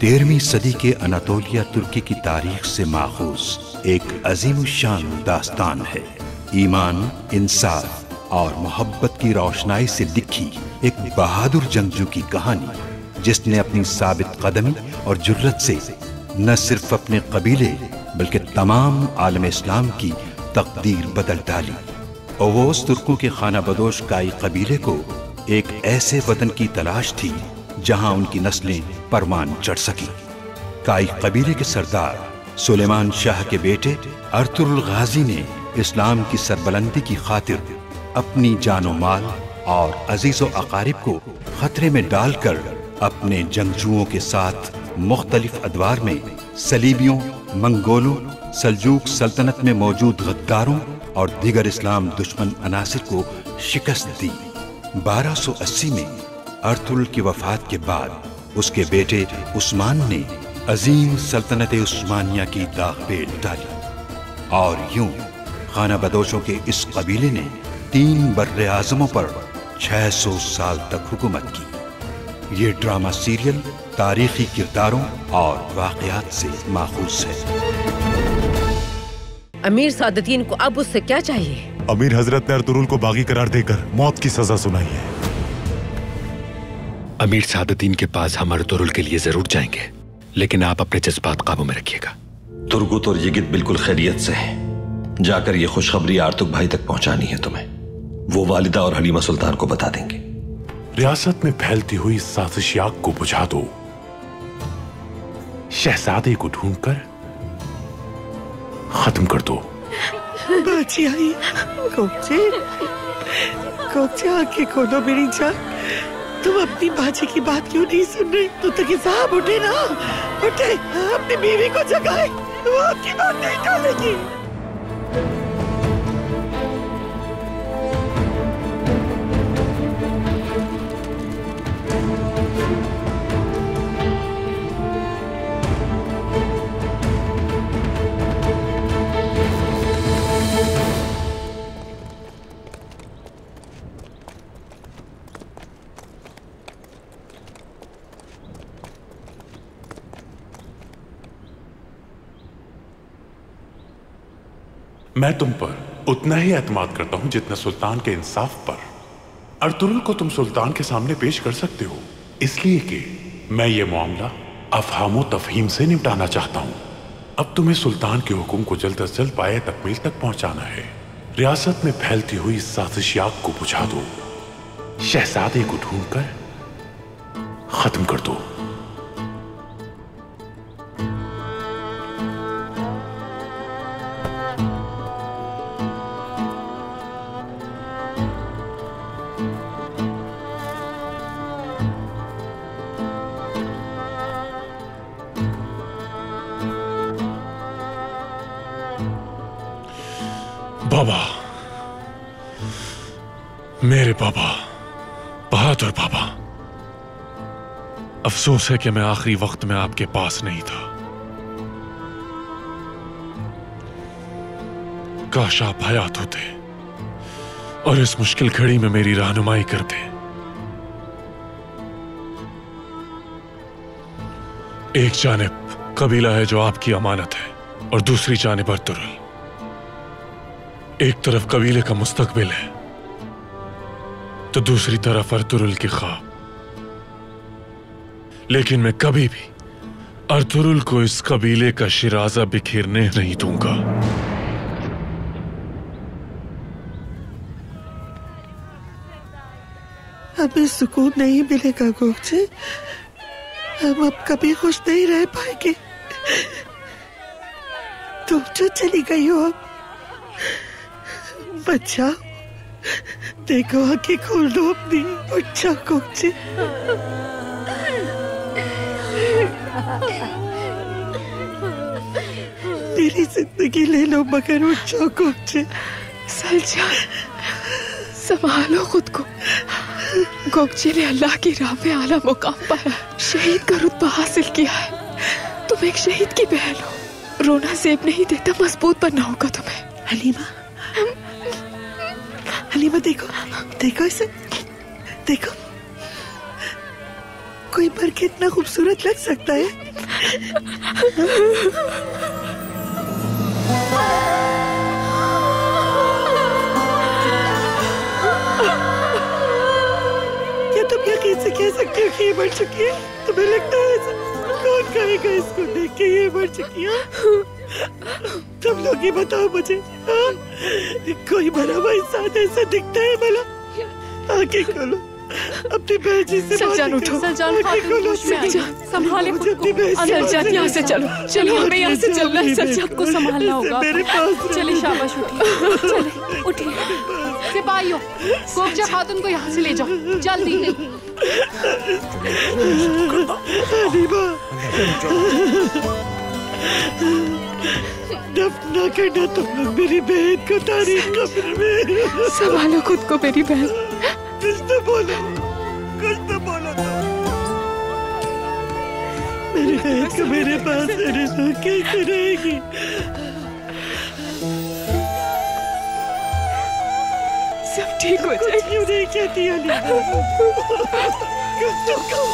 13वीं सदी के अनातोलिया तुर्की की तारीख से माखूज एक अजीमुशान दास्तान है। ईमान, इंसाफ और मोहब्बत की रोशनाई से लिखी एक बहादुर जंगजू की कहानी, जिसने अपनी साबित कदमी और जुर्रत से न सिर्फ अपने कबीले बल्कि तमाम आलम इस्लाम की तकदीर बदल डाली। ओवोस तुर्कों के खाना बदोश काई कबीले को एक ऐसे वतन की तलाश थी जहां उनकी नस्लें परवान चढ़ सकी। काई कबीले के सरदार सुलेमान शाह के बेटे अर्तुरुल गाजी ने इस्लाम की सरबलंदी की खातिर अपनी जानो माल और अजीजो अकारिब को खतरे में डालकर अपने जंगजुओं के साथ मुख्तलिफ अदवार में सलीबियों, मंगोलों, सल्जूक सल्तनत में मौजूद गद्दारों और दीगर इस्लाम दुश्मन अनासिर को शिकस्त दी। 1280 में अर्तुरुल की वफात के बाद उसके बेटे उस्मान ने अजीम सल्तनत उस्मानिया की दाग पेल डाली और यूं खाना बदोशों के इस कबीले ने 3 बर्रे आज़मों पर 600 साल तक हुकूमत की। ये ड्रामा सीरियल तारीखी किरदारों और वाक़यात से माखूज है। अमीर सादतीन को अब उससे क्या चाहिए? अमीर हजरत ने अर्तुरुल को बागी करार देकर मौत की सजा सुनाई है। अमीर सादतीन के पास हम अर्तुरुल के लिए जरूर जाएंगे, लेकिन आप अपने जज्बात काबू में रखिएगा। तुर्गुत और यिगित बिल्कुल खैरियत से है। जाकर ये खुशखबरी आर्तुक भाई तक पहुंचानी है तुम्हें। वो वालिदा और हलीमा सुल्तान को बता देंगे। रियासत में फैलती हुई साजिश आग को बुझा दो। शहजादे को ढूंढकर खत्म कर दो। बाजी आई। कोचे आंखें खोलो मेरी जान। तुम अपनी बाजी की बात क्यों नहीं सुन रही? तो तक साहब उठे ना, उठे, अपनी बीवी को जगाए। वो आपकी बात नहीं टालेगी। मैं तुम पर उतना ही एतमाद करता हूं जितना सुल्तान के इंसाफ पर। अर्तुरुल को तुम सुल्तान के सामने पेश कर सकते हो, इसलिए कि मैं ये मामला अफहामो तफहीम से निपटाना चाहता हूं। अब तुम्हें सुल्तान के हुक्म को जल्द अज जल्द पाए तकमील तक पहुंचाना है। रियासत में फैलती हुई साजिश आग को बुझा दो। शहजादे को ढूंढकर खत्म कर दो। बाबा, मेरे बाबा, बहादुर बाबा, अफसोस है कि मैं आखिरी वक्त में आपके पास नहीं था। काश आप हयात होते और इस मुश्किल घड़ी में मेरी रहनुमाई करते। एक जानिब कबीला है जो आपकी अमानत है और दूसरी जानिब अर्तुरुल। एक तरफ कबीले का मुस्तकबिल है तो दूसरी तरफ अर्तुरुल की ख्वाब। लेकिन मैं कभी भी अर्तुरुल को इस कबीले का शिराजा बिखेरने नहीं दूंगा। हमें सुकून नहीं मिलेगा गोगचे। हम अब कभी खुश नहीं रह पाएंगे। तुम जो चली गई हो अब बच्चा, देखो आंखें खोल दो अपनी। उठ जाओ कोचे। मेरी जिंदगी ले लो मगर उठ जाओ कोचे। सलजान, संभालो खुद को। गोगचे ने अल्लाह की राह में आला मुकाम पाया, शहीद का रुतबा हासिल किया है। तुम एक शहीद की बहन हो। रोना सेब नहीं देता, मजबूत बनना होगा तुम्हें। हलीमा, हलीमा देखो, देखो इसे, देखो। कोई मर के इतना खूबसूरत लग सकता है? क्या तुम यकीन से कह सकते हो कि ये मर चुकी है? तुम्हें लगता है ऐसा? कौन कहेगा इसको देख के ये मर चुकी है? तुम लोग ही बताओ मुझे। कोई मरा हुआ इंसान ऐसा दिखता है भला? आंखें खोलो, अपनी बहन जी से सलजान उठो। सलजान खातून संभाले खुद को। सलजान यहाँ से चलो, चलो हमें यहाँ से चलना है। सलजान को संभालना होगा। मेरे पास चलिए शाबाश, उठिए, चले उठिए। सिपाहियों, गोकजा खातून को यहाँ से ले जाओ जल्दी। दफना करना तुम लोग मेरी बहन को तारीख कब्र में। संभालो खुद को मेरी बहन। कुछ तो बोलो, कुछ तो बोलो। मेरी बहन को मेरे पास रहने दो, कैसे रहेगी? सब ठीक हो जाएगा। क्यों नहीं कहती अली? कुछ तो कहो।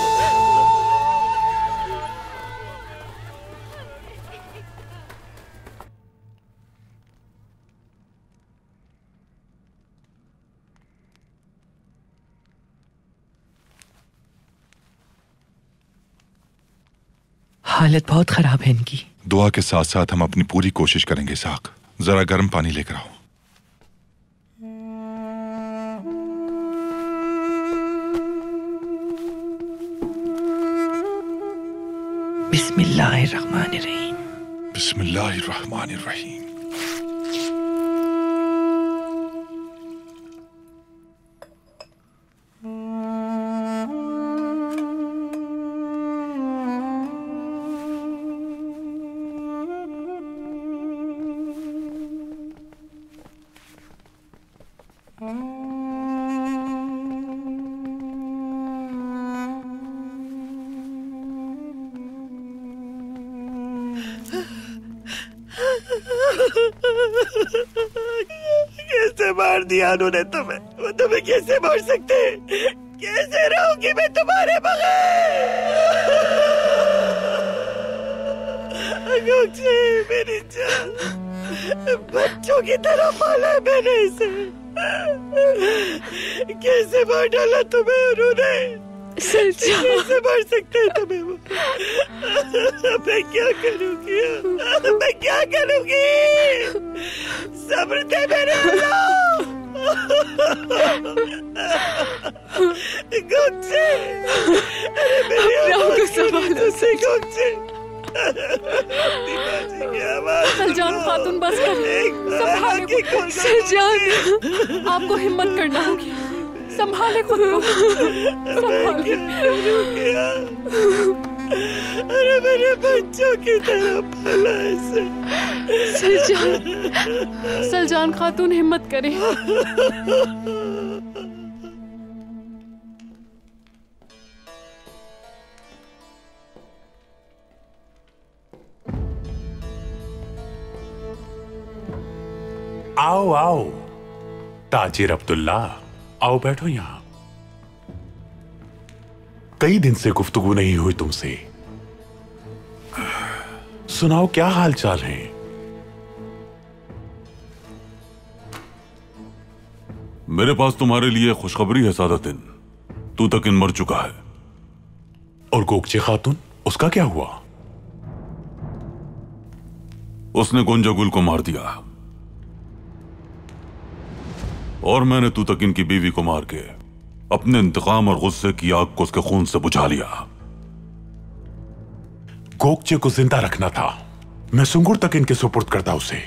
हालत बहुत खराब है इनकी। दुआ के साथ साथ हम अपनी पूरी कोशिश करेंगे। साक, जरा गर्म पानी लेकर आओ। बिस्मिल्लाहिर्रहमानिर्रहीम। बिस्मिल्लाहिर्रहमानिर्रहीम। कैसे मार दिया उन्होंने तुम्हें? वो तुम्हें कैसे मार सकते हैं? कैसे रहूंगी मैं तुम्हारे बगैर? मेरी जान, बच्चों की तरह पाला है मैंने इसे। कैसे मार डाला तुम्हें उन्होंने? कैसे मार सकते हैं तुम्हें वो? मैं क्या करूंगी? मैं क्या करूंगी? सब्र दे मेरे अल्लाह। गोकचे, अरे मेरी राम को संभालो से गोकचे। अपनी बाजी की आवाज। सलजान खातून बस कर। संभाले खुद को। सलजान, आपको हिम्मत करना होगी। संभाले खुद को। संभाले। अरे मेरे बच्चों की तरह पाला ऐसे। सलजान खातून हिम्मत करें। आओ आओ ताजिर अब्दुल्ला, आओ बैठो यहां। कई दिन से गुफ्तगू नहीं हुई तुमसे। सुनाओ क्या हाल चाल है? मेरे पास तुम्हारे लिए खुशखबरी है सादतिन। तूतकिन मर चुका है। और गोकचे खातून, उसका क्या हुआ? उसने गुंजागुल को मार दिया और मैंने तूतकिन की बीवी को मार के अपने इंतकाम और गुस्से की आग को उसके खून से बुझा लिया। गोकचे को जिंदा रखना था। मैं सुंगुर तक इनके सुपुर्द करता उसे।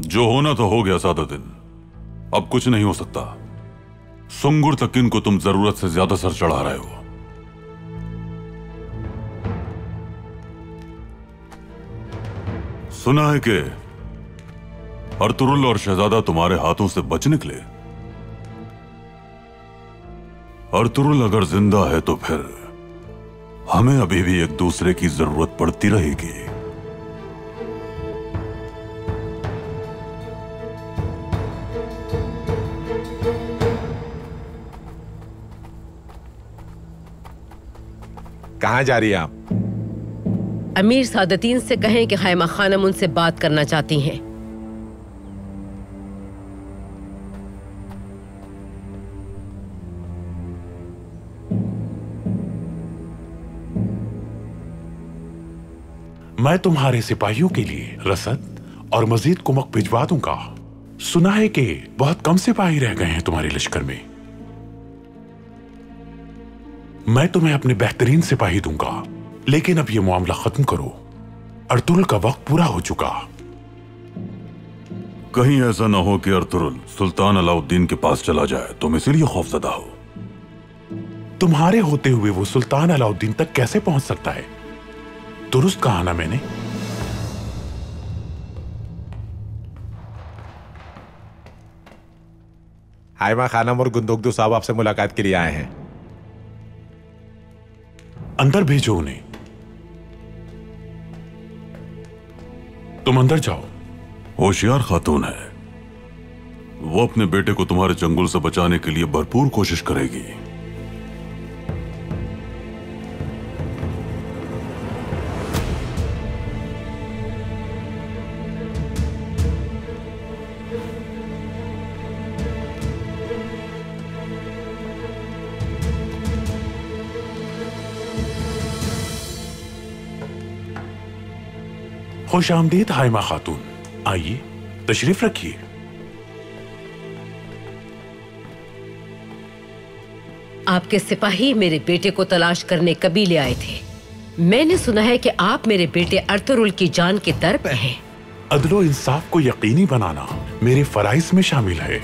जो होना तो हो गया सादतिन, अब कुछ नहीं हो सकता। सुंगुर तकिन को तुम जरूरत से ज्यादा सर चढ़ा रहे हो। सुना है कि अर्तुरुल और शहजादा तुम्हारे हाथों से बच निकले। अर्तुरुल अगर जिंदा है तो फिर हमें अभी भी एक दूसरे की जरूरत पड़ती रहेगी। कहाँ जा रही हैं आप? अमीर सादतीन से कहें कि खैमा खानम उनसे बात करना चाहती हैं। मैं तुम्हारे सिपाहियों के लिए रसद और मजीद कुमक भिजवा दूंगा। सुना है कि बहुत कम सिपाही रह गए हैं तुम्हारे लश्कर में। मैं तुम्हें अपने बेहतरीन सिपाही दूंगा, लेकिन अब यह मामला खत्म करो। अर्तुरुल का वक्त पूरा हो चुका। कहीं ऐसा ना हो कि अर्तुरुल सुल्तान अलाउद्दीन के पास चला जाए, तुम इसीलिए खौफजदा हो। तुम्हारे होते हुए वो सुल्तान अलाउद्दीन तक कैसे पहुंच सकता है? दुरुस्त कहा ना मैंने? हाइमा खानम और गुंदोगदू साहब आपसे मुलाकात के लिए आए हैं। अंदर भेजो उन्हें। तुम अंदर जाओ। होशियार खातून है, वो अपने बेटे को तुम्हारे चंगुल से बचाने के लिए भरपूर कोशिश करेगी। खुश आमदीद हाइमा खातून, आइए तशरीफ रखिए। आपके सिपाही मेरे बेटे को तलाश करने कबीले आए थे। मैंने सुना है कि आप मेरे बेटे अर्तुरुल की जान के दर पे हैं। अदलो इंसाफ को यकीनी बनाना मेरे फराइज में शामिल है।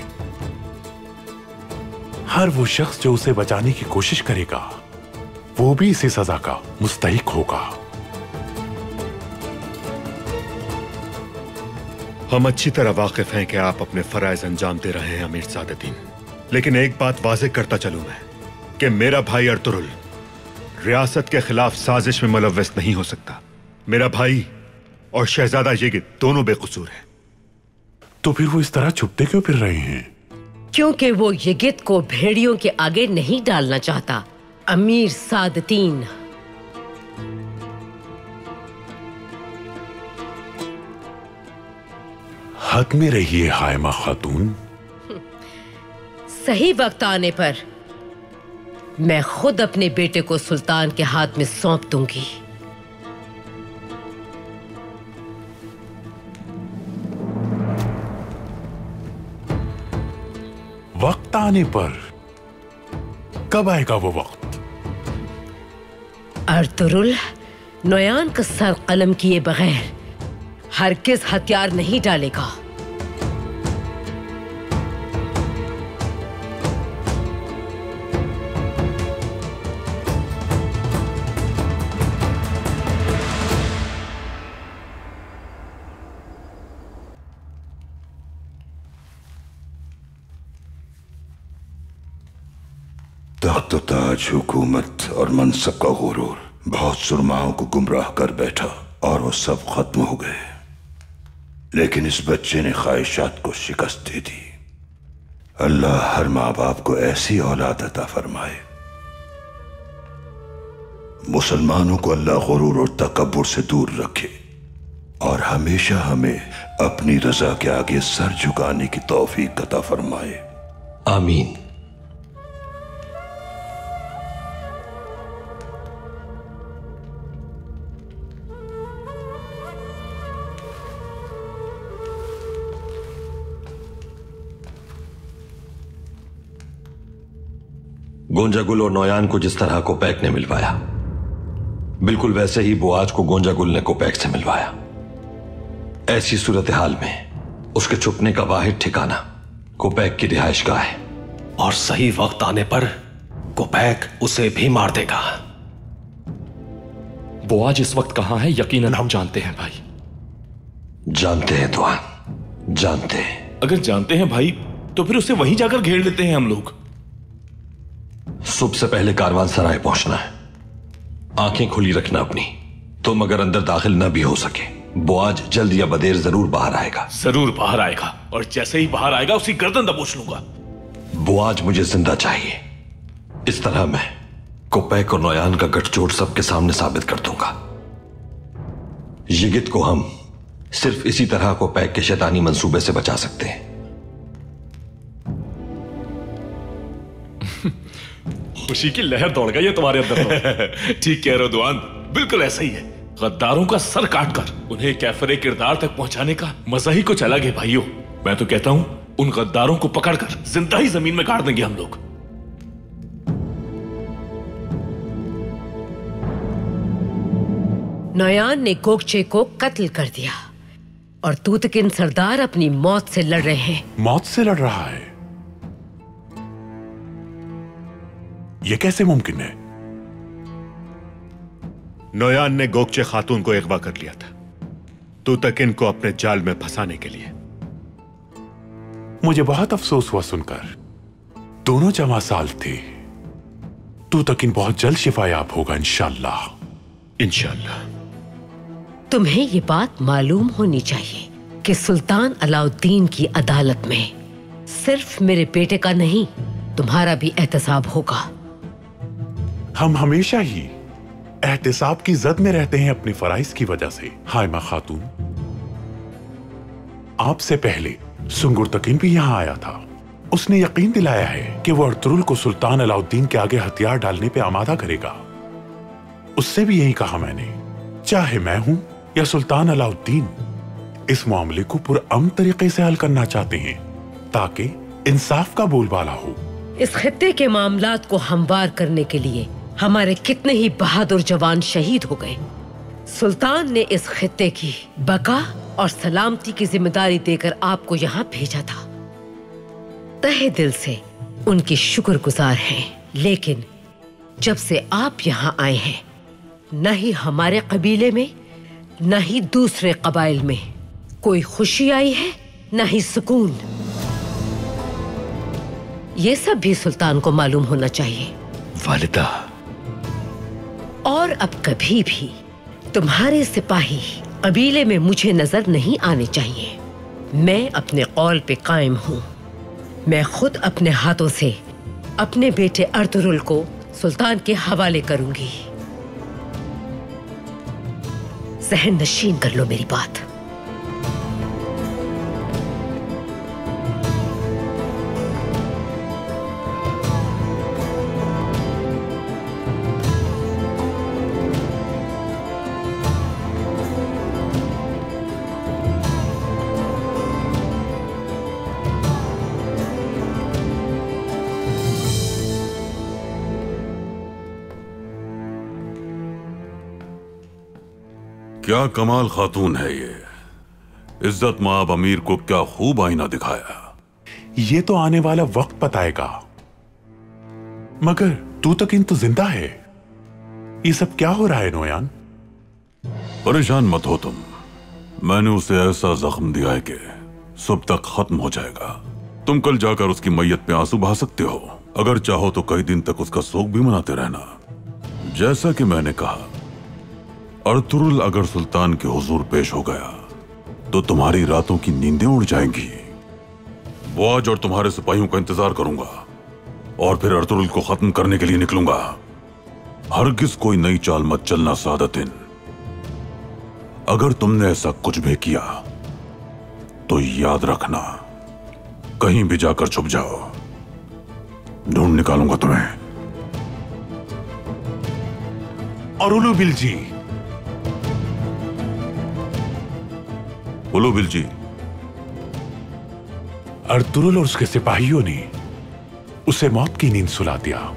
हर वो शख्स जो उसे बचाने की कोशिश करेगा, वो भी इसे सजा का मुस्तहिक होगा। हम अच्छी तरह वाकिफ हैं कि आप अपने फराइज अंजाम दे रहे हैं अमीर सादतीन, लेकिन एक बात वाज़ेह करता चलूं मैं कि मेरा भाई अर्तुरुल रियासत के खिलाफ साजिश में मुलव्वस नहीं हो सकता। मेरा भाई और शहजादा येगिद दोनों बेकसूर हैं। तो फिर वो इस तरह छुपते क्यों फिर रहे हैं? क्योंकि वो येगिद को भेड़ियों के आगे नहीं डालना चाहता। अमीर सादतीन, हद में रहिए हाइमा खातून। सही वक्त आने पर मैं खुद अपने बेटे को सुल्तान के हाथ में सौंप दूंगी। वक्त आने पर? कब आएगा वो वक्त? अर्तुरुल नोयान का सर कलम किए बगैर हरगिज़ हथियार नहीं डालेगा। तख्त ताज, हुकूमत और मनसब का गुरूर बहुत सुरमाओं को गुमराह कर बैठा और वो सब खत्म हो गए। लेकिन इस बच्चे ने ख्वाहिशात को शिकस्त दे दी। अल्लाह हर माँ बाप को ऐसी औलाद अता फरमाए। मुसलमानों को अल्लाह गुरूर और तकब्बुर से दूर रखे और हमेशा हमें अपनी रजा के आगे सर झुकाने की तौफीक अता फरमाए। आमीन। गोंजागुल और नोयान को जिस तरह कोपैक ने मिलवाया, बिल्कुल वैसे ही बुआज को गोंजागुल ने कोपैक से मिलवाया। ऐसी सूरत हाल में उसके छुपने का वाहिद ठिकाना कोपैक की रिहाइशगाह है। और सही वक्त आने पर कोपैक उसे भी मार देगा। बुआज इस वक्त कहां है यकीनन हम जानते हैं भाई। जानते हैं दुआन, जानते हैं। अगर जानते हैं भाई तो फिर उसे वहीं जाकर घेर लेते हैं हम लोग। सुबह से पहले कारवान सराय पहुंचना है। आंखें खुली रखना अपनी। तुम अगर अंदर दाखिल न भी हो सके, बुआज जल्द या बदेर जरूर बाहर आएगा। जरूर बाहर आएगा, और जैसे ही बाहर आएगा उसकी गर्दन दबोच लूंगा। बुआज मुझे जिंदा चाहिए। इस तरह मैं कोपैक और नोयान का गठजोड़ सबके सामने साबित कर दूंगा। यिगित को हम सिर्फ इसी तरह कोपैक के शैतानी मंसूबे से बचा सकते हैं। खुशी की लहर दौड़ गई है तुम्हारे अंदर तो। ठीक कह रहे हो दुआन, बिल्कुल ऐसा ही है। गद्दारों का सर काटकर उन्हें कैफरे किरदार तक पहुंचाने का मजा ही कुछ अलग है भाइयों। मैं तो कहता हूं उन गद्दारों को पकड़कर जिंदा ही जमीन में गाड़ देंगे हम लोग। नोयान ने गोगचे को कत्ल कर दिया और तूतकिन सरदार अपनी मौत से लड़ रहे हैं। मौत से लड़ रहा है? यह कैसे मुमकिन है? नोयान ने गोगचे खातून को अगवा कर लिया था तूतकिन को अपने जाल में फंसाने के लिए। मुझे बहुत अफसोस हुआ सुनकर। दोनों जमा साल थे। तूतकिन बहुत जल्द शिफायाब होगा इंशाअल्लाह। इंशाअल्लाह। तुम्हें ये बात मालूम होनी चाहिए कि सुल्तान अलाउद्दीन की अदालत में सिर्फ मेरे बेटे का नहीं, तुम्हारा भी एहतसाब होगा। हम हमेशा ही एहतसाब की जद में रहते हैं अपनी फराइज की वजह से। हाइमा खातून, आपसे पहले सुंगुरतकिन भी यहां आया था। उसने यकीन दिलाया है कि वो अर्तुरुल को सुल्तान अलाउद्दीन के आगे हथियार डालने पे आमादा करेगा। उससे भी यही कहा मैंने, चाहे मैं हूं या सुल्तान अलाउद्दीन, इस मामले को पुरअमन तरीके से हल करना चाहते हैं ताकि इंसाफ का बोलबाला हो। इस खित्ते के मामलात को हमवार करने के लिए हमारे कितने ही बहादुर जवान शहीद हो गए। सुल्तान ने इस खित्ते की बका और सलामती की जिम्मेदारी देकर आपको यहाँ भेजा था। तहे दिल से उनकी शुक्रगुजार हैं, लेकिन जब से आप यहाँ आए हैं, न ही हमारे कबीले में न ही दूसरे कबाइल में कोई खुशी आई है, न ही सुकून। ये सब भी सुल्तान को मालूम होना चाहिए। वालिदा। और अब कभी भी तुम्हारे सिपाही कबीले में मुझे नजर नहीं आने चाहिए। मैं अपने कौल पे कायम हूँ। मैं खुद अपने हाथों से अपने बेटे अर्तुरुल को सुल्तान के हवाले करूंगी। सहन नशीन कर लो मेरी बात। क्या कमाल खातून है ये। इज्जत माब अमीर को क्या खूब आईना दिखाया। ये तो आने वाला वक्त बताएगा। मगर तूतकिन तो जिंदा है। ये सब क्या हो रहा है नोयान? परेशान मत हो तुम। मैंने उसे ऐसा जख्म दिया है कि सुबह तक खत्म हो जाएगा। तुम कल जाकर उसकी मैयत पे आंसू बहा सकते हो। अगर चाहो तो कई दिन तक उसका शोक भी मनाते रहना। जैसा कि मैंने कहा, अर्तुरुल अगर सुल्तान के हुजूर पेश हो गया तो तुम्हारी रातों की नींदें उड़ जाएंगी। वो आज और तुम्हारे सिपाहियों का इंतजार करूंगा और फिर अर्तुरुल को खत्म करने के लिए निकलूंगा। हरगिज कोई नई चाल मत चलना सादतिन। अगर तुमने ऐसा कुछ भी किया तो याद रखना, कहीं भी जाकर छुप जाओ, ढूंढ निकालूंगा तुम्हें। और उलू बिलजी, बोलो बिलजी। अर्तुरुल और उसके सिपाहियों ने उसे मौत की नींद सुला दिया।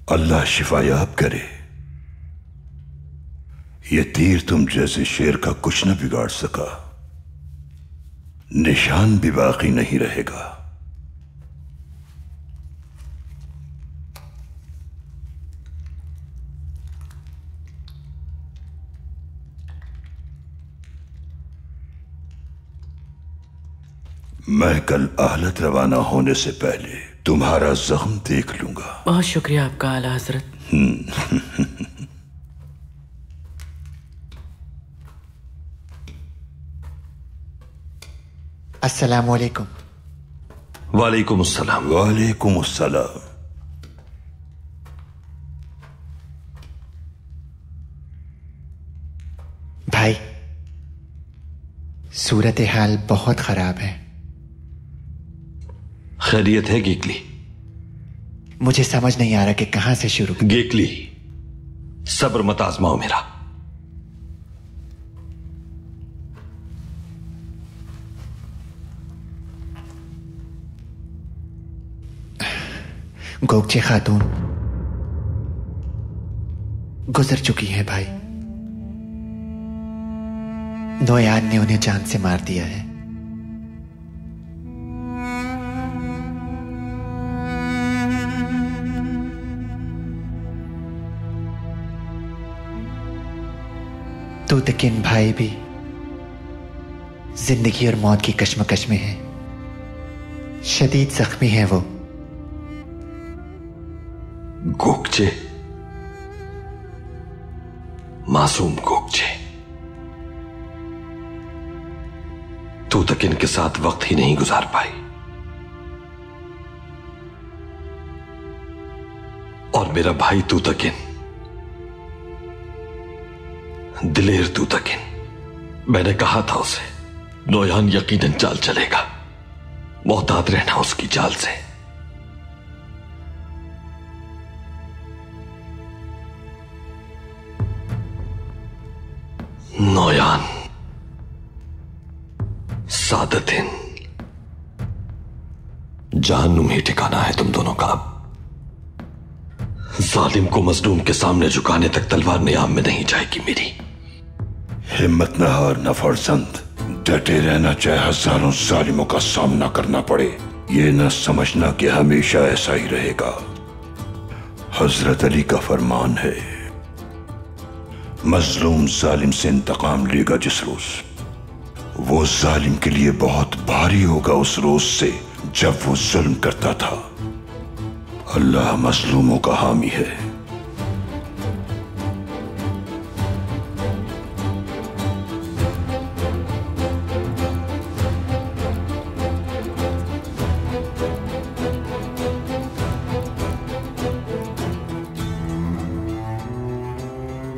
अल्लाह शिफायाब करे। ये तीर तुम जैसे शेर का कुछ न बिगाड़ सका, निशान भी बाकी नहीं रहेगा। मैं कल आहलत रवाना होने से पहले तुम्हारा जख्म देख लूंगा। बहुत शुक्रिया आपका आला हजरत। अस्सलाम वालेकुम। वालेकुम अस्सलाम। वालेकुम अस्सलाम। भाई, सूरत हाल बहुत खराब है। खैरियत है गेकली? मुझे समझ नहीं आ रहा कि कहां से शुरू। गेकली, सब्र मत आजमाओ मेरा। गोगचे खातून गुजर चुकी है भाई। नोयान ने उन्हें जान से मार दिया है। तूतकिन भाई भी जिंदगी और मौत की कश्मकश में है। शदीद जख्मी है वो। गोगचे, मासूम गोगचे, तूतकिन के साथ वक्त ही नहीं गुजार पाई और मेरा भाई तूतकिन, दिलेर तूतकिन, मैंने कहा था उसे नोयान यकीनन चाल चलेगा। मोहतात रहना उसकी चाल से। नोयान, सादतिन, जहन्नुम ही ठिकाना है तुम दोनों का। जालिम को मजलूम के सामने झुकाने तक तलवार नियाम में नहीं जाएगी मेरी। हिम्मत न हार न फरजंद, डटे रहना चाहे हजारों जालिमों का सामना करना पड़े। ये न समझना कि हमेशा ऐसा ही रहेगा। हजरत अली का फरमान है, मजलूम जालिम से इंतकाम लेगा जिस रोज, वो जालिम के लिए बहुत भारी होगा उस रोज से जब वो जुल्म करता था। अल्लाह मजलूमों का हामी है।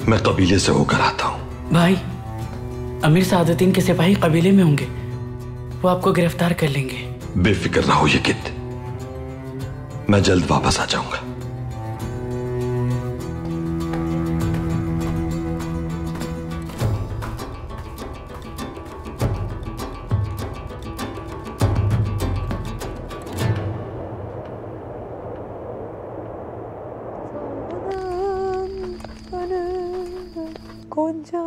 मैं कबीले से होकर आता हूं। भाई, अमीर सादतीन के सिपाही कबीले में होंगे, वो आपको गिरफ्तार कर लेंगे। बेफिक्र रहो यकित, मैं जल्द वापस आ जाऊंगा। Gonca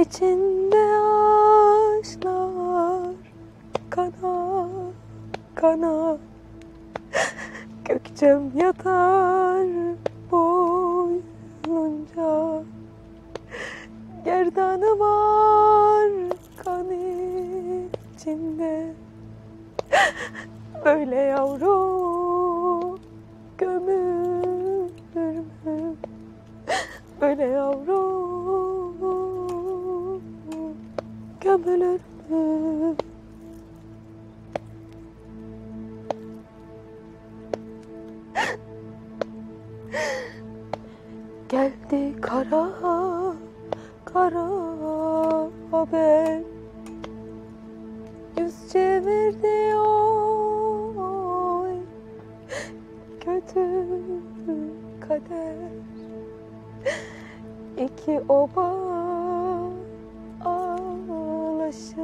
içinde ağaçlar kanar kanar, gökçem yatar boynunca, gerdanı var kan içinde, böyle yavrum gömülür mü? Böyle yavrum gömülür mü? Geldi kara kara haber, yüz çevirdi oy kötü kader. İki oba ağlaşır,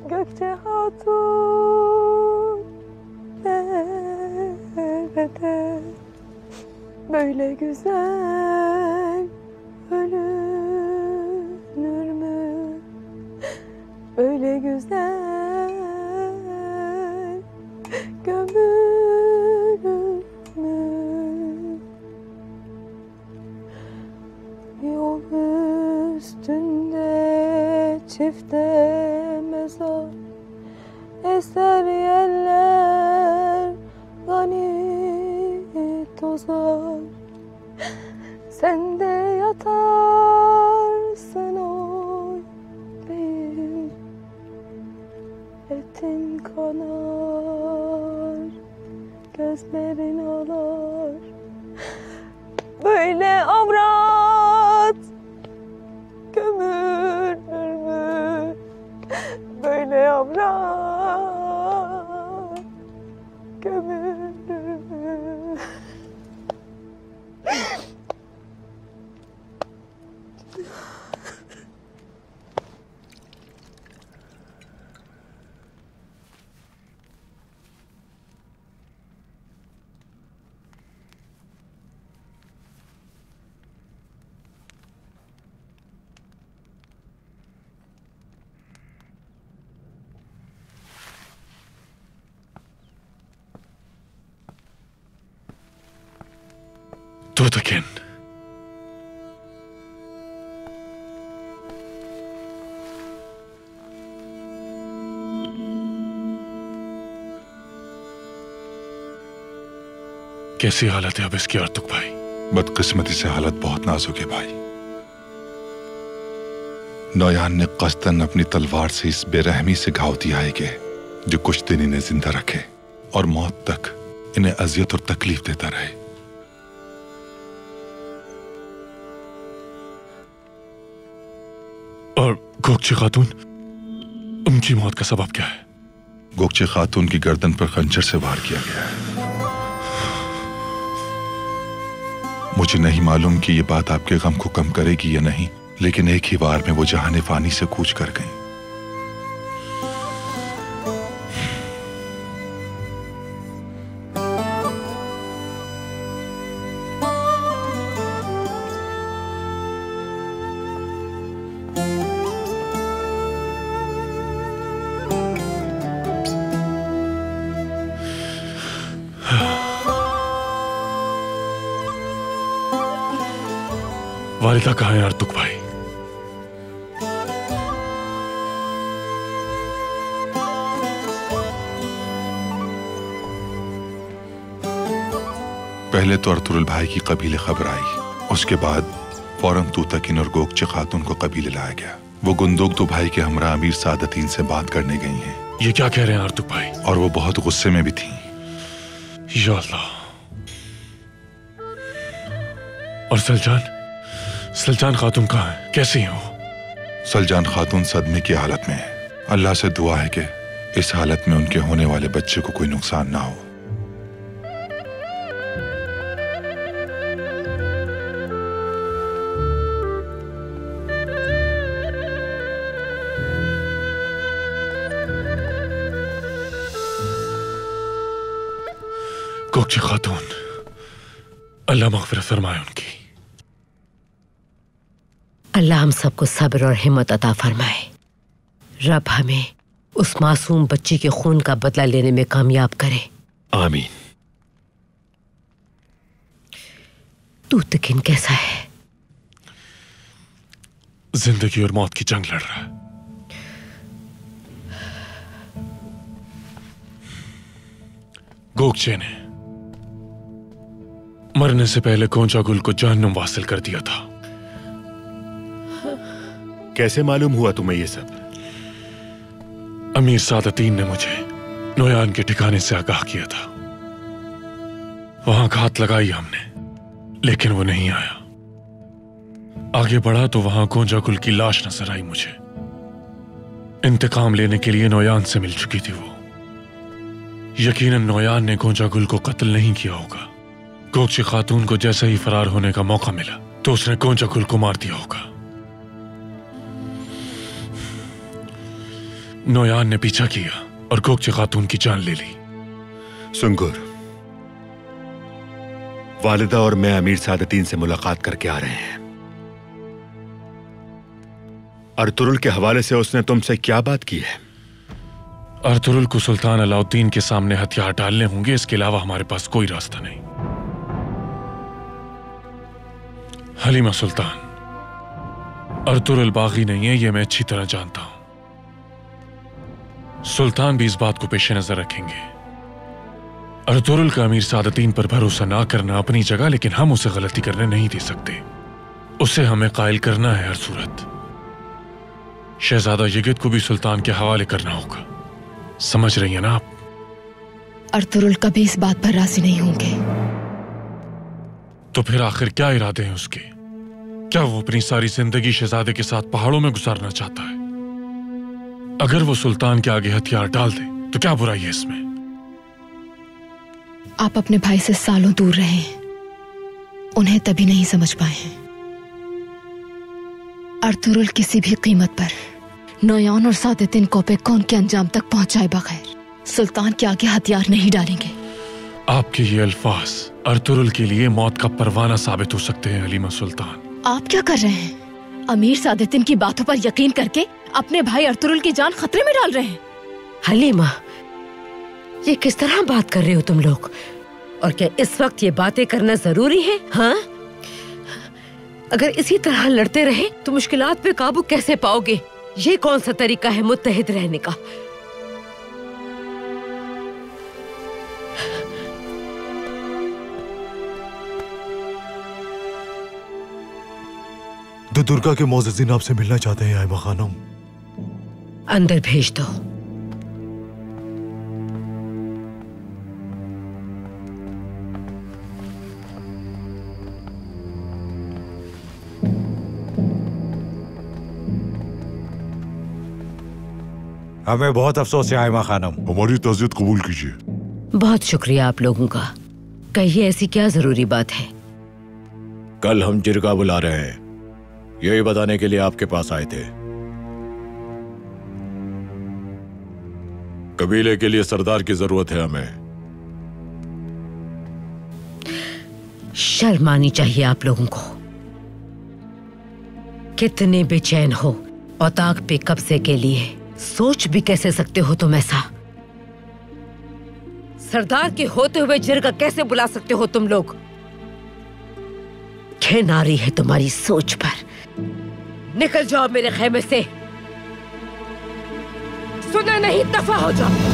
Gökçe Hatun nerede? Böyle güzel ölünür mü? Böyle güzel gömülür mü? Yol üstünde çifte eser yeller gani tozar. Sen de yatarsın oy beyim, etin kanar, gözlerin ağlar. Böyle avrat gömülür mü? Böyle avrat gömülür mü? Do it again. कैसी हालत है अब इसकी आर्तुक भाई? बदकिस्मती से हालत बहुत नाजुक है भाई। नौयान ने कस्तन अपनी तलवार से इस बेरहमी से घाव दिया है कि जो कुछ दिन इन्हें जिंदा रखे और मौत तक इन्हें अजियत और तकलीफ देता रहे। और गोकचे खातून, उनकी मौत का सबब क्या है? गोकचे खातून की गर्दन पर खंजर से वार किया गया है। मुझे नहीं मालूम कि ये बात आपके गम को कम करेगी या नहीं, लेकिन एक ही वार में वो जहाने फानी से कूच कर गई। वालिदा कहाँ है आर्तुक भाई? पहले तो अर्तुरुल भाई की कबीले खबर आई, उसके बाद फौरन तूतकिन और गोकचे खातून को कबीले लाया गया। वो गुंदोगदो भाई के हमरा अमीर सादतीन से बात करने गई हैं। ये क्या कह रहे हैं आर्तुक भाई? और वो बहुत गुस्से में भी थी। या अल्लाह। और सलजान खातून कहाँ है? कैसी है वो? सलजान खातून सदमे की हालत में है। अल्लाह से दुआ है कि इस हालत में उनके होने वाले बच्चे को कोई नुकसान ना हो। गोकचे खातून, अल्लाह मग़फ़िरत फरमाए उनकी। अल्लाह हम सबको सब्र और हिम्मत अता फरमाए। रब हमें उस मासूम बच्ची के खून का बदला लेने में कामयाब करे। आमीन। तूतकिन कैसा है? जिंदगी और मौत की जंग लड़ रहा है। गोकचे ने मरने से पहले गोंजा गुल को जहन्नुम वासिल कर दिया था। कैसे मालूम हुआ तुम्हें ये सब? अमीर सादतीन ने मुझे नोयान के ठिकाने से आगाह किया था। वहां घात लगाई हमने, लेकिन वो नहीं आया। आगे बढ़ा तो वहां गोंजा गुल की लाश नजर आई मुझे। इंतकाम लेने के लिए नोयान से मिल चुकी थी वो। यकीनन नोयान ने गोंजा गुल को कत्ल नहीं किया होगा। गोकचे खातून को जैसे ही फरार होने का मौका मिला तो उसने गोंजा गुल को मार दिया होगा। नोयान ने पीछा किया और गोकचे खातून की जान ले ली। सुंगुर, वालिदा और मैं अमीर सादतीन से मुलाकात करके आ रहे हैं। अर्तुरुल के हवाले से उसने तुमसे क्या बात की है? अर्तुरुल को सुल्तान अलाउद्दीन के सामने हथियार डालने होंगे, इसके अलावा हमारे पास कोई रास्ता नहीं। हलीमा सुल्तान, अर्तुरुल बागी नहीं है, ये मैं अच्छी तरह जानता हूं। सुल्तान भी इस बात को पेश नजर रखेंगे। अर्तुरुल का अमीर सादतीन पर भरोसा ना करना अपनी जगह, लेकिन हम उसे गलती करने नहीं दे सकते। उसे हमें कायल करना है हर सूरत। शहजादा यगित को भी सुल्तान के हवाले करना होगा, समझ रही है ना आप? अर्तुरुल कभी इस बात पर राजी नहीं होंगे। तो फिर आखिर क्या इरादे हैं उसके? क्या वो अपनी सारी जिंदगी शहजादे के साथ पहाड़ों में गुजारना चाहता है? अगर वो सुल्तान के आगे हथियार डाल दे तो क्या बुराई है इसमें? आप अपने भाई से सालों दूर रहे हैं, उन्हें तभी नहीं समझ पाए हैं। अर्तुरुल किसी भी कीमत पर नोयान और सादतीन कोपेक को उनके अंजाम तक पहुंचाए बगैर सुल्तान के आगे हथियार नहीं डालेंगे। आपके ये अल्फाज अर्तुरुल के लिए मौत का परवाना साबित हो सकते हैं हलीमा सुल्तान। आप क्या कर रहे हैं? अमीर सादतीन की बातों पर यकीन करके अपने भाई अर्तुरुल की जान खतरे में डाल रहे हैं। हलीमा, ये किस तरह बात कर रहे हो तुम लोग? और क्या इस वक्त ये बातें करना जरूरी है? हाँ, अगर इसी तरह लड़ते रहे तो मुश्किलात पे काबू कैसे पाओगे? ये कौन सा तरीका है मुत्तहिद रहने का? तो दुर्गा के मोअज़्ज़िज़ीन आपसे मिलना चाहते हैं आयमा खानम। अंदर भेज दो। हमें बहुत अफसोस है आयमा खानम। हमारी ताज़ियत कबूल कीजिए। बहुत शुक्रिया आप लोगों का। कहिए, ऐसी क्या जरूरी बात है? कल हम जिरगा बुला रहे हैं, यही बताने के लिए आपके पास आए थे। कबीले के लिए सरदार की जरूरत है हमें। शर्म आनी चाहिए आप लोगों को। कितने बेचैन हो औताक पे कब्जे के लिए, सोच भी कैसे सकते हो तुम ऐसा? सरदार के होते हुए जिरगा कैसे बुला सकते हो तुम लोग? घिन आ रही है तुम्हारी सोच पर। निकल जाओ मेरे खेमे से। सुना नहीं, दफा हो जाओ।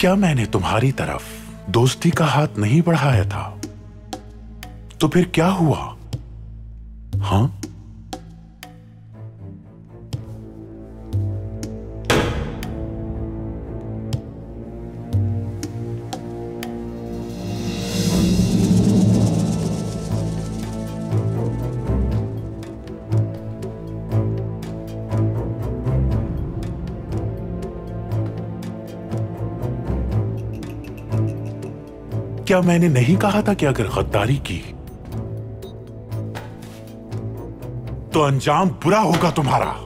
क्या मैंने तुम्हारी तरफ दोस्ती का हाथ नहीं बढ़ाया था? तो फिर क्या हुआ? हाँ, क्या मैंने नहीं कहा था कि अगर गद्दारी की तो अंजाम बुरा होगा तुम्हारा?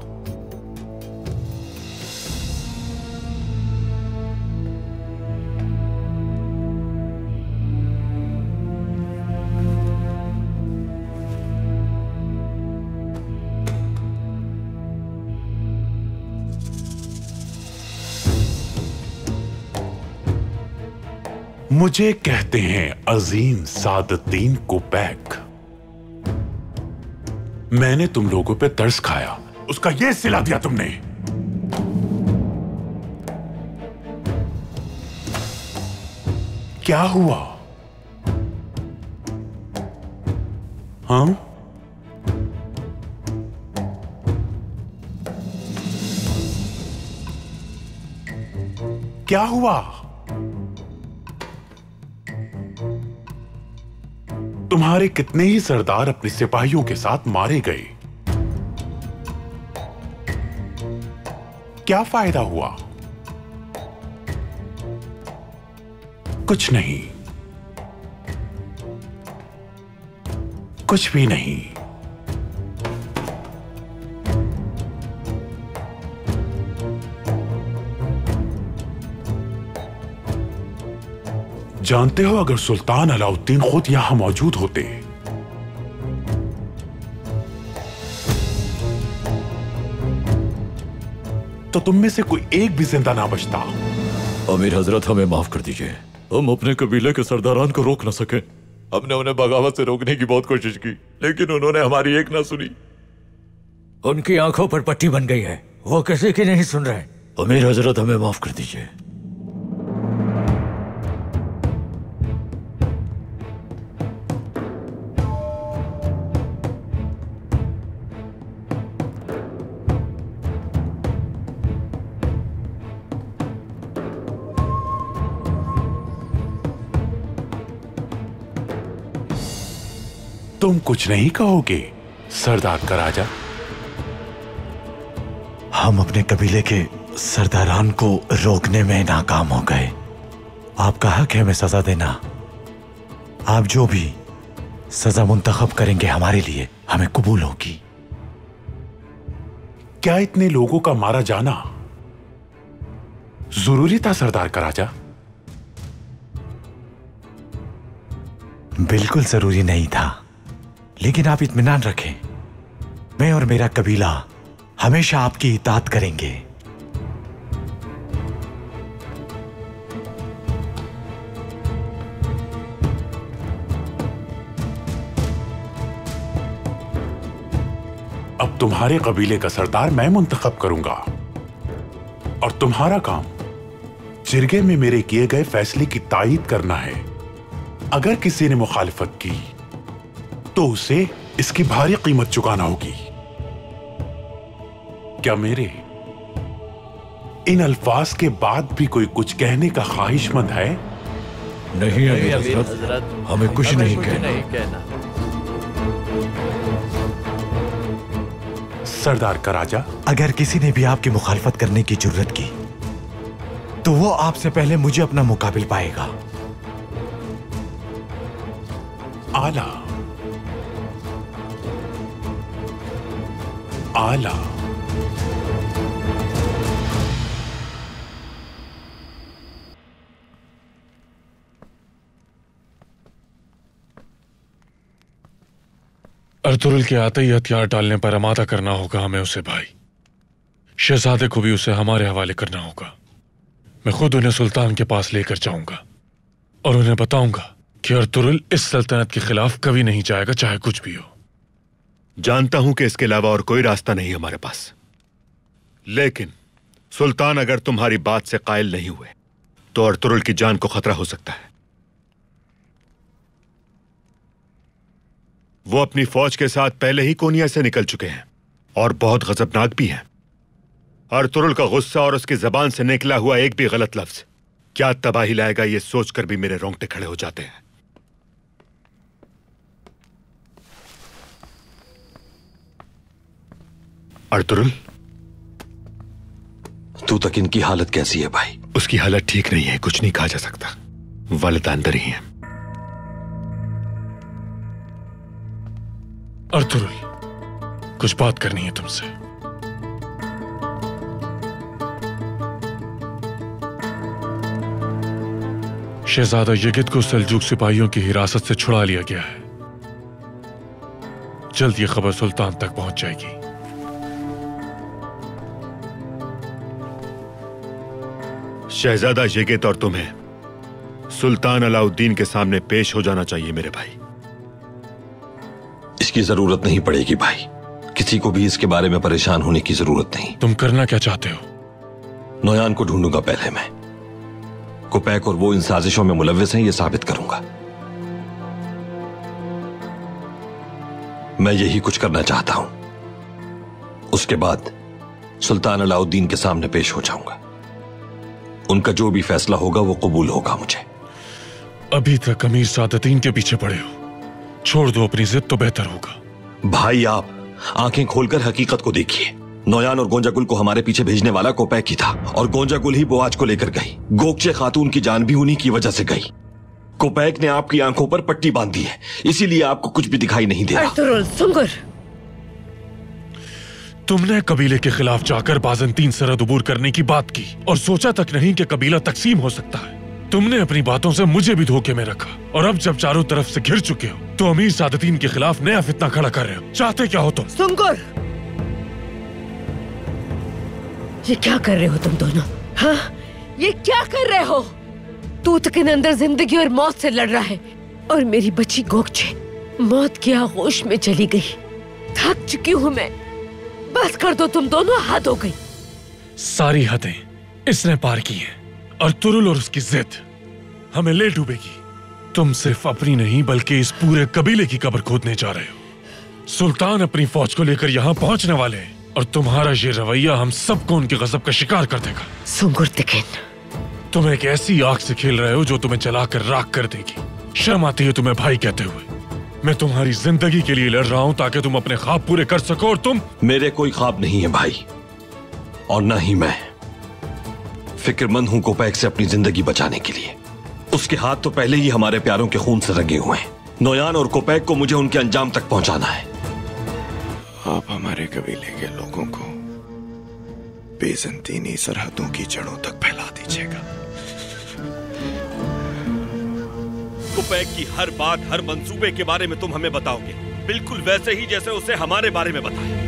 मुझे कहते हैं अजीम सादतीन कोपैक। मैंने तुम लोगों पे तरस खाया, उसका ये सिला दिया तुमने। क्या हुआ? हाँ, क्या हुआ? तुम्हारे कितने ही सरदार अपने सिपाहियों के साथ मारे गए। क्या फायदा हुआ? कुछ नहीं, कुछ भी नहीं। जानते हो, अगर सुल्तान अलाउद्दीन खुद यहां मौजूद होते तो तुम में से कोई एक भी जिंदा ना बचता। अमीर हजरत, हमें माफ कर दीजिए। हम अपने कबीले के सरदारान को रोक न सके। हमने उन्हें बगावत से रोकने की बहुत कोशिश की, लेकिन उन्होंने हमारी एक ना सुनी। उनकी आंखों पर पट्टी बन गई है, वो किसी की नहीं सुन रहे। अमीर हजरत, हमें माफ कर दीजिए। तुम कुछ नहीं कहोगे सरदार का राजा? हम अपने कबीले के सरदारान को रोकने में नाकाम हो गए। आपका हक है हमें सजा देना। आप जो भी सजा मुंतखब करेंगे हमारे लिए हमें कबूल होगी। क्या इतने लोगों का मारा जाना जरूरी था सरदार का राजा? बिल्कुल जरूरी नहीं था, लेकिन आप इत्मीनान रखें, मैं और मेरा कबीला हमेशा आपकी इताअत करेंगे। अब तुम्हारे कबीले का सरदार मैं मुंतखब करूंगा और तुम्हारा काम जिरगे में मेरे किए गए फैसले की तायीद करना है। अगर किसी ने मुखालिफत की तो उसे इसकी भारी कीमत चुकाना होगी। क्या मेरे इन अल्फाज के बाद भी कोई कुछ कहने का ख्वाहिशमंद है? नहीं अमीर हजरत, हमें कुछ नहीं कहना। सरदार का राजा, अगर किसी ने भी आपकी मुखालफत करने की जुर्रत की तो वो आपसे पहले मुझे अपना मुकाबिल पाएगा। आला आला। अर्तुरुल के आते ही हथियार डालने पर आमादा करना होगा हमें उसे भाई। शहजादे को भी उसे हमारे हवाले करना होगा। मैं खुद उन्हें सुल्तान के पास लेकर जाऊंगा और उन्हें बताऊंगा कि अर्तुरुल इस सल्तनत के खिलाफ कभी नहीं जाएगा, चाहे कुछ भी हो। जानता हूं कि इसके अलावा और कोई रास्ता नहीं हमारे पास, लेकिन सुल्तान अगर तुम्हारी बात से कायल नहीं हुए तो अर्तुरुल की जान को खतरा हो सकता है। वो अपनी फौज के साथ पहले ही कोनिया से निकल चुके हैं और बहुत गजबनाक भी हैं। अर्तुरुल का गुस्सा और उसकी जबान से निकला हुआ एक भी गलत लफ्ज क्या तबाही लाएगा, यह सोचकर भी मेरे रोंगटे खड़े हो जाते हैं। अर्तुरुल, तू तक इनकी हालत कैसी है भाई? उसकी हालत ठीक नहीं है, कुछ नहीं कहा जा सकता। वालिद अंदर ही हैं। अर्तुरुल, कुछ बात करनी है तुमसे। शहजादा यगिद को सल्जूक सिपाहियों की हिरासत से छुड़ा लिया गया है। जल्द ये खबर सुल्तान तक पहुंच जाएगी। शहजादा यगिद और तुम्हें सुल्तान अलाउद्दीन के सामने पेश हो जाना चाहिए मेरे भाई। इसकी जरूरत नहीं पड़ेगी भाई, किसी को भी इसके बारे में परेशान होने की जरूरत नहीं। तुम करना क्या चाहते हो? नोयान को ढूंढूंगा पहले मैं। कोपैक और वो इन साजिशों में मुलव्विस हैं, ये साबित करूंगा। मैं यही कुछ करना चाहता हूं। उसके बाद सुल्तान अलाउद्दीन के सामने पेश हो जाऊंगा। उनका जो भी फैसला होगा वो कबूल होगा मुझे। अभी तक अमीर सादतीन के पीछे पड़े हो, छोड़ दो अपनी जिद तो बेहतर होगा। भाई आप आंखें खोलकर हकीकत को देखिए। नोयान और गोंजागुल को हमारे पीछे भेजने वाला कोपैक ही था और गोंजागुल ही बोआज को लेकर गई। गोकचे खातून की जान भी उन्हीं की वजह से गई। कोपैक ने आपकी आंखों पर पट्टी बांधी है, इसीलिए आपको कुछ भी दिखाई नहीं दे रहा। सुंगर, तुमने कबीले के खिलाफ जाकर बाज़ंतीन सरहद अबूर करने की बात की और सोचा तक नहीं कि कबीला तकसीम हो सकता है। तुमने अपनी बातों से मुझे भी धोखे में रखा और अब जब चारों तरफ से घिर चुके हो तो अमीर सादतीन के खिलाफ नया फितना खड़ा कर रहे हो। चाहते क्या हो तुम? सुंगर, ये क्या कर रहे हो तुम दोनों? हाँ, ये क्या कर रहे हो? तू के अंदर जिंदगी और मौत से लड़ रहा है और मेरी बच्ची गोकचे मौत की आगोश में चली गई। थक चुकी हूँ मैं, बस कर दो तुम दोनों, हद हो गई। सारी हदें इसने पार की हैं और तुरुल और उसकी जिद हमें ले डूबेगी। तुम सिर्फ अपनी नहीं बल्कि इस पूरे कबीले की कब्र खोदने जा रहे हो। सुल्तान अपनी फौज को लेकर यहाँ पहुंचने वाले हैं और तुम्हारा ये रवैया हम सबको उनके गजब का शिकार कर देगा। सुंगुर तिकिन, तुम एक ऐसी आग से खेल रहे हो जो तुम्हें जलाकर राख कर देगी। शर्म आती है तुम्हें भाई कहते हुए? मैं तुम्हारी जिंदगी के लिए लड़ रहा हूं ताकि तुम अपने ख्वाब पूरे कर सको और तुम। मेरे कोई ख्वाब नहीं है भाई, और न ही मैं फिक्रमंद हूं कोपैक से अपनी जिंदगी बचाने के लिए। उसके हाथ तो पहले ही हमारे प्यारों के खून से रंगे हुए हैं। नोयान और कोपैक को मुझे उनके अंजाम तक पहुंचाना है। आप हमारे कबीले के लोगों को बेज़ंतीनी सरहदों की जड़ों तक फैला दीजिएगा। कोपैक की हर बात, हर मंसूबे के बारे में तुम हमें बताओगे, बिल्कुल वैसे ही जैसे उसे हमारे बारे में बताया।